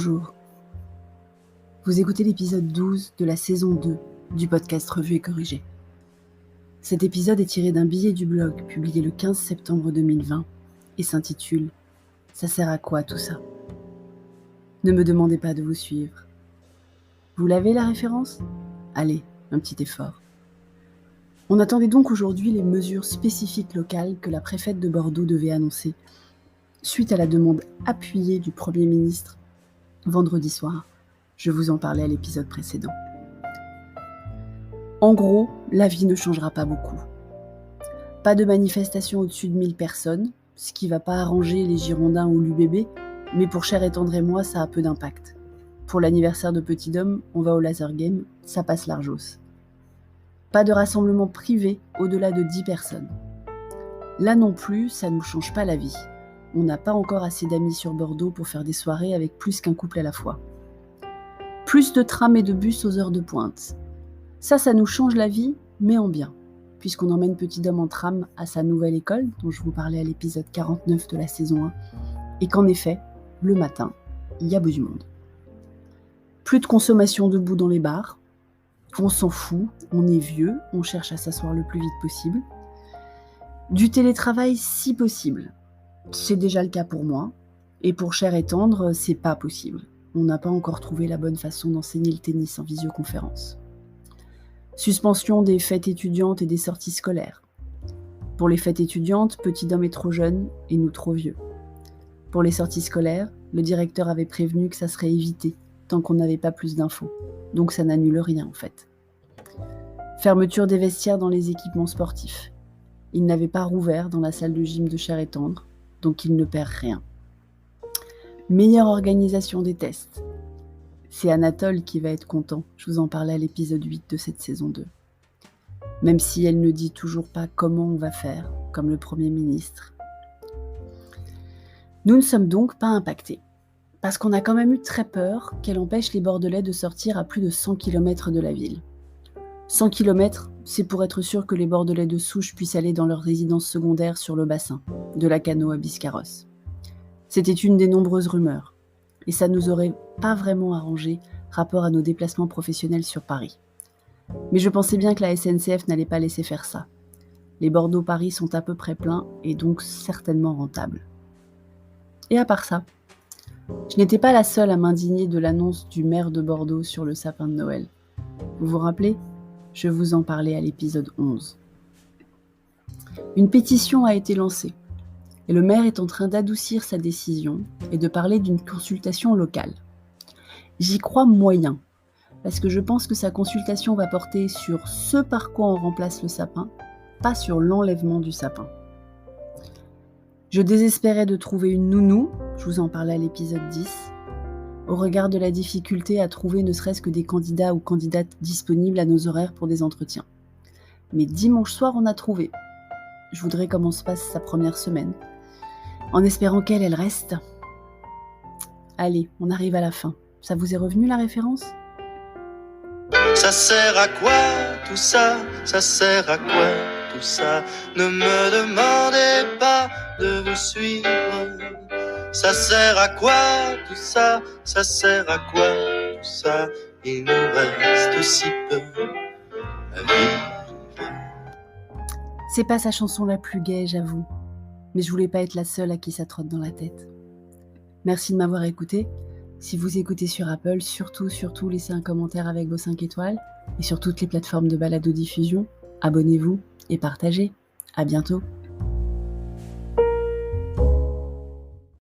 Bonjour. Vous écoutez l'épisode 12 de la saison 2 du podcast Revue et Corrigé. Cet épisode est tiré d'un billet du blog publié le 15 septembre 2020 et s'intitule « Ça sert à quoi tout ça ?» Ne me demandez pas de vous suivre. Vous l'avez la référence ? Allez, un petit effort. On attendait donc aujourd'hui les mesures spécifiques locales que la préfète de Bordeaux devait annoncer, suite à la demande appuyée du Premier ministre vendredi soir. Je vous en parlais à l'épisode précédent. En gros, la vie ne changera pas beaucoup. Pas de manifestation au-dessus de 1000 personnes, ce qui ne va pas arranger les Girondins ou l'UBB, mais pour Cher et Tendre et moi, ça a peu d'impact. Pour l'anniversaire de Petit Dôme, on va au laser game, ça passe largos. Pas de rassemblement privé au-delà de 10 personnes. Là non plus, ça ne nous change pas la vie. On n'a pas encore assez d'amis sur Bordeaux pour faire des soirées avec plus qu'un couple à la fois. Plus de trams et de bus aux heures de pointe. Ça nous change la vie, mais en bien, puisqu'on emmène Petit Dôme en tram à sa nouvelle école, dont je vous parlais à l'épisode 49 de la saison 1, et qu'en effet, le matin, il y a beau du monde. Plus de consommation debout dans les bars, on s'en fout, on est vieux, on cherche à s'asseoir le plus vite possible. Du télétravail si possible. C'est déjà le cas pour moi, et pour Cher et Tendre, c'est pas possible. On n'a pas encore trouvé la bonne façon d'enseigner le tennis en visioconférence. Suspension des fêtes étudiantes et des sorties scolaires. Pour les fêtes étudiantes, Petit Dôme est trop jeune et nous trop vieux. Pour les sorties scolaires, le directeur avait prévenu que ça serait évité tant qu'on n'avait pas plus d'infos. Donc ça n'annule rien en fait. Fermeture des vestiaires dans les équipements sportifs. Il n'avait pas rouvert dans la salle de gym de Cher et Tendre, donc il ne perd rien. Meilleure organisation des tests. C'est Anatole qui va être content, je vous en parlais à l'épisode 8 de cette saison 2. Même si elle ne dit toujours pas comment on va faire, comme le Premier ministre. Nous ne sommes donc pas impactés, parce qu'on a quand même eu très peur qu'elle empêche les Bordelais de sortir à plus de 100 km de la ville. 100 km, c'est pour être sûr que les Bordelais de souche puissent aller dans leur résidence secondaire sur le bassin, de Lacanau à Biscarrosse. C'était une des nombreuses rumeurs, et ça nous aurait pas vraiment arrangé rapport à nos déplacements professionnels sur Paris. Mais je pensais bien que la SNCF n'allait pas laisser faire ça. Les Bordeaux-Paris sont à peu près pleins et donc certainement rentables. Et à part ça, je n'étais pas la seule à m'indigner de l'annonce du maire de Bordeaux sur le sapin de Noël. Vous vous rappelez ? Je vous en parlais à l'épisode 11. Une pétition a été lancée. Et le maire est en train d'adoucir sa décision et de parler d'une consultation locale. J'y crois moyen, parce que je pense que sa consultation va porter sur ce par quoi on remplace le sapin, pas sur l'enlèvement du sapin. Je désespérais de trouver une nounou, je vous en parlais à l'épisode 10, au regard de la difficulté à trouver ne serait-ce que des candidats ou candidates disponibles à nos horaires pour des entretiens. Mais dimanche soir, on a trouvé. Je voudrais comment se passe sa première semaine, en espérant qu'elle reste. Allez, on arrive à la fin. Ça vous est revenu la référence ? Ça sert à quoi tout ça ? Ça sert à quoi tout ça ? Ne me demandez pas de vous suivre. Ça sert à quoi tout ça ? Ça sert à quoi tout ça ? Il nous reste si peu à vivre. C'est pas sa chanson la plus gaie, j'avoue. Mais je voulais pas être la seule à qui ça trotte dans la tête. Merci de m'avoir écouté. Si vous écoutez sur Apple, surtout, laissez un commentaire avec vos 5 étoiles. Et sur toutes les plateformes de balado-diffusion, abonnez-vous et partagez. À bientôt.